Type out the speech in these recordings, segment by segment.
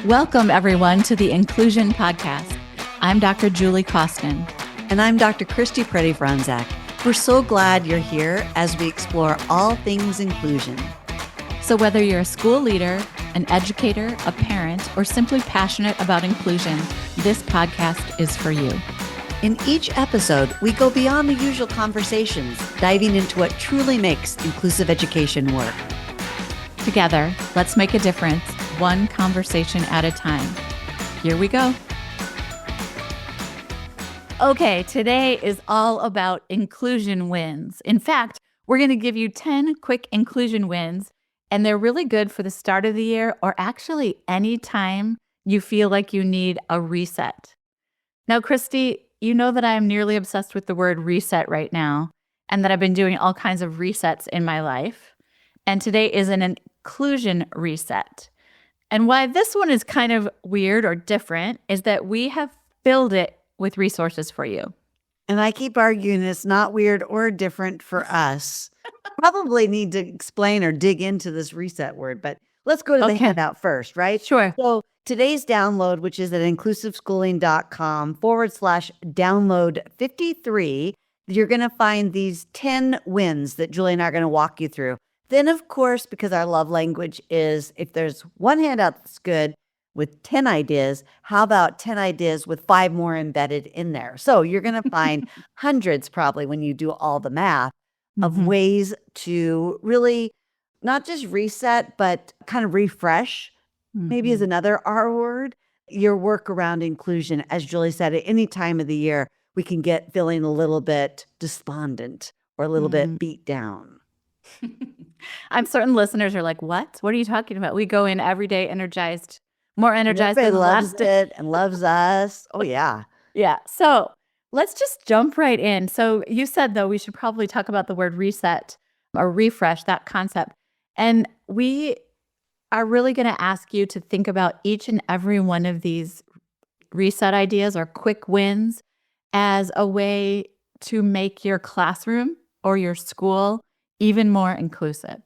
Welcome, everyone, to the Inclusion Podcast. I'm Dr. Julie Costin. And I'm Dr. Christy Preddy-Franzak. We're so glad you're here as we explore all things inclusion. So whether you're a school leader, an educator, a parent, or simply passionate about inclusion, this podcast is for you. In each episode, we go beyond the usual conversations, diving into what truly makes inclusive education work. Together, let's make a difference, one conversation at a time. Here we go. Okay, today is all about inclusion wins. In fact, we're going to give you 10 quick inclusion wins, and they're really good for the start of the year or actually any time you feel like you need a reset. Now, Christy, you know that I'm nearly obsessed with the word reset right now, and that I've been doing all kinds of resets in my life. And today is an inclusion reset. And why this one is kind of weird or different is that we have filled it with resources for you. And I keep arguing it's not weird or different for us. Probably need to explain or dig into this reset word, but let's go to the handout first, right? Sure. So today's download, which is at inclusiveschooling.com/download 53, you're going to find these 10 wins that Julie and I are going to walk you through. Then, of course, because our love language is if there's one handout that's good with 10 ideas, how about 10 ideas with 5 more embedded in there? So you're going to find hundreds probably when you do all the math of ways to really not just reset, but kind of refresh, maybe is another R word, your work around inclusion. As Julie said, at any time of the year, we can get feeling a little bit despondent or a little bit beat down. I'm certain listeners are like, what? What are you talking about? We go in every day energized, more energized Everybody than the loves last it and loves us. Oh, yeah. Yeah. So let's just jump right in. So you said, though, we should probably talk about the word reset or refresh, that concept. And we are really going to ask you to think about each and every one of these reset ideas or quick wins as a way to make your classroom or your school even more inclusive.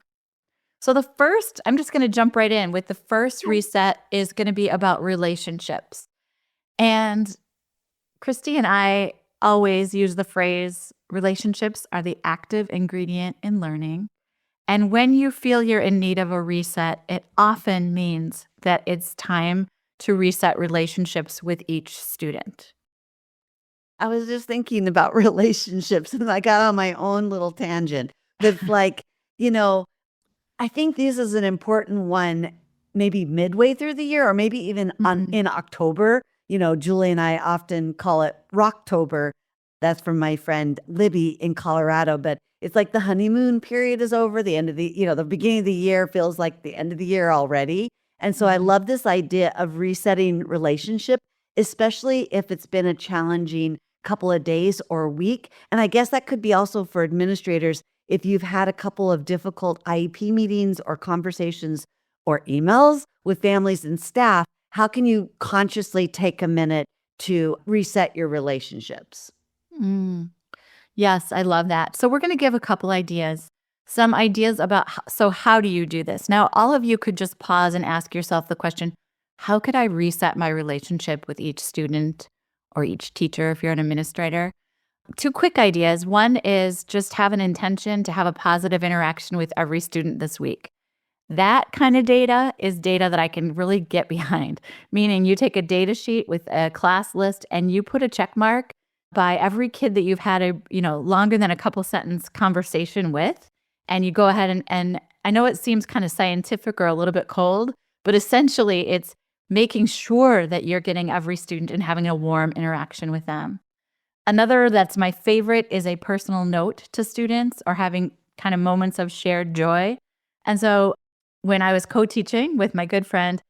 So the first, I'm just going to jump right in with the first reset is going to be about relationships. And Christy and I always use the phrase, relationships are the active ingredient in learning. And when you feel you're in need of a reset, it often means that it's time to reset relationships with each student. I was just thinking about relationships and I got on my own little tangent. That's like, I think this is an important one, maybe midway through the year or maybe even in October. Julie and I often call it Rocktober. That's from my friend Libby in Colorado. But it's like the honeymoon period is over. The end of the beginning of the year feels like the end of the year already. And so I love this idea of resetting relationship, especially if it's been a challenging couple of days or week. And I guess that could be also for administrators if you've had a couple of difficult IEP meetings or conversations or emails with families and staff. How can you consciously take a minute to reset your relationships? Yes, I love that. So we're going to give a couple ideas, some ideas about how do you do this? Now, all of you could just pause and ask yourself the question, how could I reset my relationship with each student or each teacher if you're an administrator? 2 quick ideas. One is just have an intention to have a positive interaction with every student this week. That kind of data is data that I can really get behind, meaning you take a data sheet with a class list and you put a check mark by every kid that you've had a longer than a couple sentence conversation with, and you go ahead and I know it seems kind of scientific or a little bit cold, but essentially it's making sure that you're getting every student and having a warm interaction with them. Another that's my favorite is a personal note to students or having kind of moments of shared joy. And so when I was co-teaching with my good friend,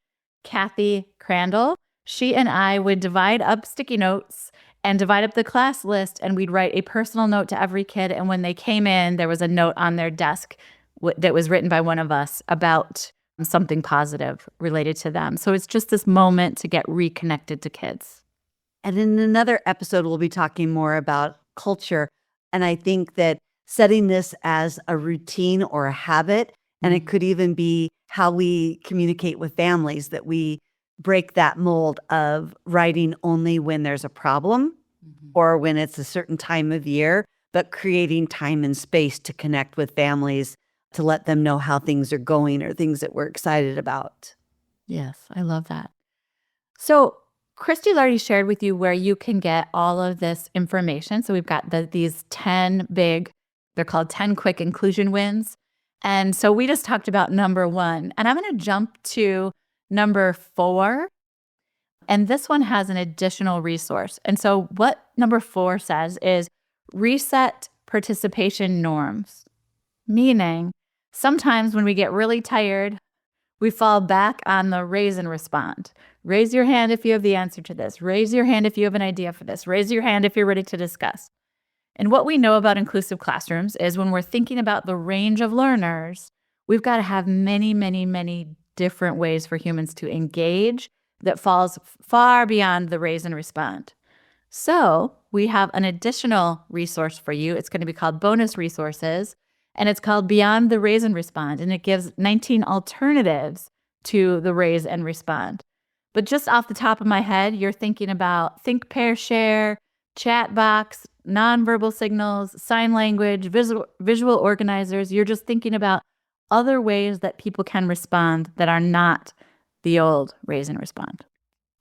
Kathy Crandall, she and I would divide up sticky notes and divide up the class list, and we'd write a personal note to every kid. And when they came in, there was a note on their desk that was written by one of us about something positive related to them. So it's just this moment to get reconnected to kids. And in another episode, we'll be talking more about culture. And I think that setting this as a routine or a habit, and it could even be how we communicate with families, that we break that mold of writing only when there's a problem or when it's a certain time of year, but creating time and space to connect with families to let them know how things are going or things that we're excited about. Yes, I love that. So Christy already shared with you where you can get all of this information. So we've got these 10 big, they're called 10 quick inclusion wins. And so we just talked about number 1. And I'm going to jump to number 4. And this one has an additional resource. And so what number 4 says is reset participation norms, meaning sometimes when we get really tired, we fall back on the raise and respond. Raise your hand if you have the answer to this. Raise your hand if you have an idea for this. Raise your hand if you're ready to discuss. And what we know about inclusive classrooms is when we're thinking about the range of learners, we've got to have many, many, many different ways for humans to engage that falls far beyond the raise and respond. So we have an additional resource for you. It's going to be called Bonus Resources, and it's called Beyond the Raise and Respond, and it gives 19 alternatives to the raise and respond. But just off the top of my head, you're thinking about think, pair, share, chat box, nonverbal signals, sign language, visual organizers. You're just thinking about other ways that people can respond that are not the old raise and respond.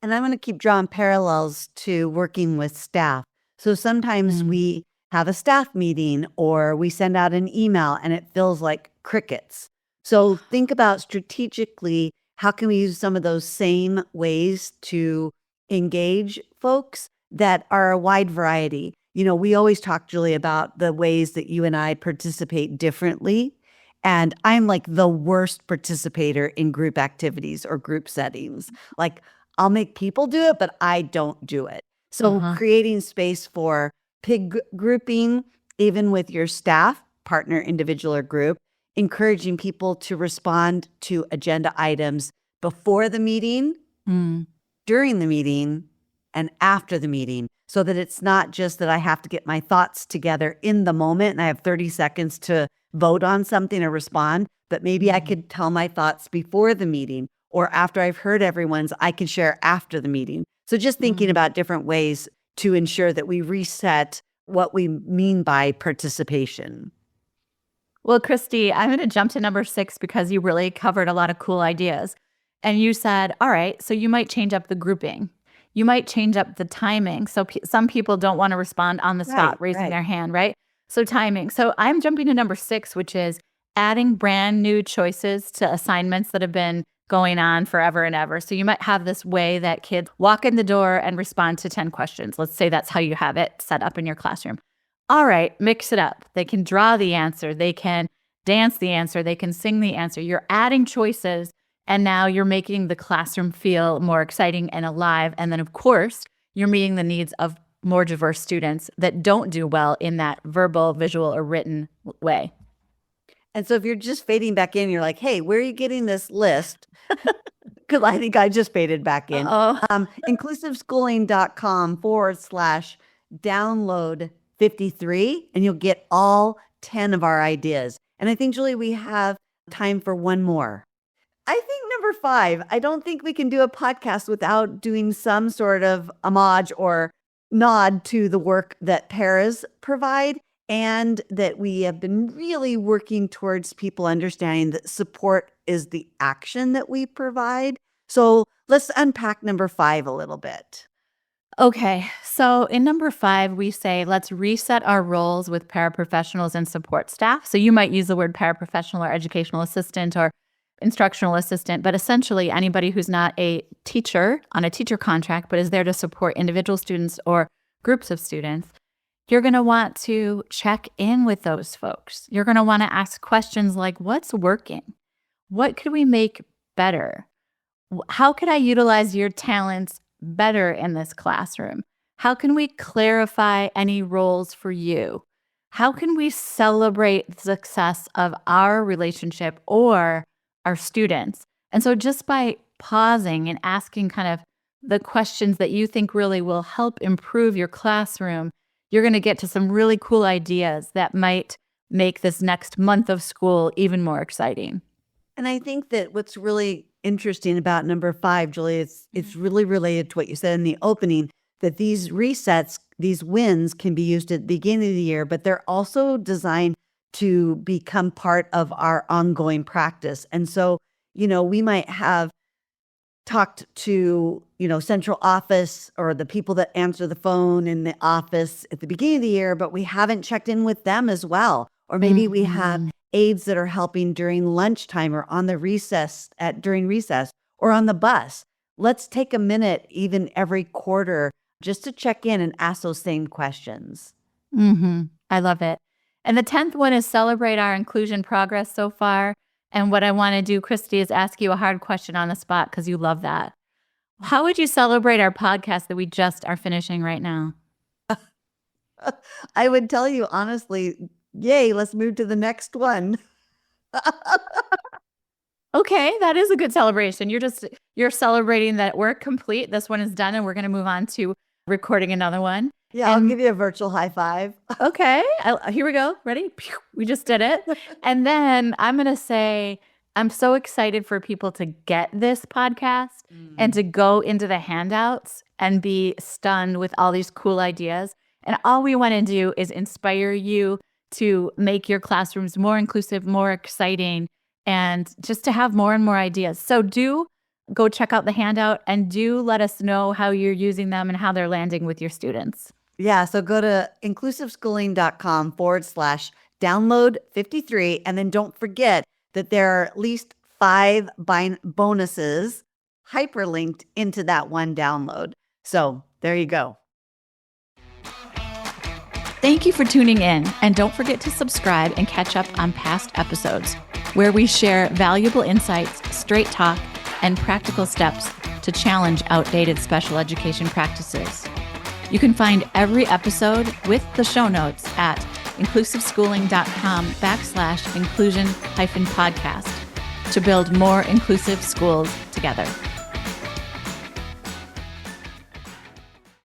And I'm going to keep drawing parallels to working with staff. So sometimes we have a staff meeting or we send out an email and it feels like crickets. So think about strategically, how can we use some of those same ways to engage folks that are a wide variety? You know, we always talk, Julie, about the ways that you and I participate differently. And I'm like the worst participator in group activities or group settings. Like I'll make people do it, but I don't do it. So creating space for pig grouping, even with your staff, partner, individual, or group, encouraging people to respond to agenda items before the meeting, during the meeting, and after the meeting, so that it's not just that I have to get my thoughts together in the moment and I have 30 seconds to vote on something or respond, but maybe I could tell my thoughts before the meeting or after I've heard everyone's, I can share after the meeting. So just thinking about different ways to ensure that we reset what we mean by participation. Well, Christy, I'm going to jump to number 6 because you really covered a lot of cool ideas. And you said, all right, so you might change up the grouping. You might change up the timing. So some people don't want to respond on the spot, raising their hand, right? So timing. So I'm jumping to number 6, which is adding brand new choices to assignments that have been going on forever and ever. So you might have this way that kids walk in the door and respond to 10 questions. Let's say that's how you have it set up in your classroom. All right, mix it up. They can draw the answer. They can dance the answer. They can sing the answer. You're adding choices, and now you're making the classroom feel more exciting and alive. And then, of course, you're meeting the needs of more diverse students that don't do well in that verbal, visual, or written way. And so if you're just fading back in, you're like, hey, where are you getting this list? Because I think I just faded back in. Inclusiveschooling.com/download 53, and you'll get all 10 of our ideas. And I think, Julie, we have time for one more. I think number 5, I don't think we can do a podcast without doing some sort of homage or nod to the work that paras provide, and that we have been really working towards people understanding that support is the action that we provide. So let's unpack number 5 a little bit. Okay, so in number 5, we say, let's reset our roles with paraprofessionals and support staff. So you might use the word paraprofessional or educational assistant or instructional assistant, but essentially anybody who's not a teacher on a teacher contract, but is there to support individual students or groups of students. You're going to want to check in with those folks. You're going to want to ask questions like, what's working? What could we make better? How could I utilize your talents better in this classroom? How can we clarify any roles for you? How can we celebrate the success of our relationship or our students? And so just by pausing and asking kind of the questions that you think really will help improve your classroom, you're going to get to some really cool ideas that might make this next month of school even more exciting. And I think that what's really interesting about number 5, Julie. It's really related to what you said in the opening, that these resets, these wins can be used at the beginning of the year, but they're also designed to become part of our ongoing practice. And so, we might have talked to, central office or the people that answer the phone in the office at the beginning of the year, but we haven't checked in with them as well. Or maybe we have aides that are helping during lunchtime or on the during recess or on the bus. Let's take a minute, even every quarter, just to check in and ask those same questions. I love it. And the 10th one is celebrate our inclusion progress so far. And what I want to do, Christy, is ask you a hard question on the spot because you love that. How would you celebrate our podcast that we just are finishing right now? I would tell you honestly, yay, let's move to the next one. Okay, that is a good celebration. You're celebrating that we're complete. This one is done and we're going to move on to recording another one. Yeah, I'll give you a virtual high five. Okay, here we go. Ready? We just did it. And then I'm going to say, I'm so excited for people to get this podcast and to go into the handouts and be stunned with all these cool ideas. And all we want to do is inspire you to make your classrooms more inclusive, more exciting, and just to have more and more ideas. So do go check out the handout and do let us know how you're using them and how they're landing with your students. Yeah, so go to inclusiveschooling.com/download 53. And then don't forget that there are at least 5 bonuses hyperlinked into that one download. So there you go. Thank you for tuning in. And don't forget to subscribe and catch up on past episodes where we share valuable insights, straight talk, and practical steps to challenge outdated special education practices. You can find every episode with the show notes at inclusiveschooling.com/inclusion-podcast to build more inclusive schools together.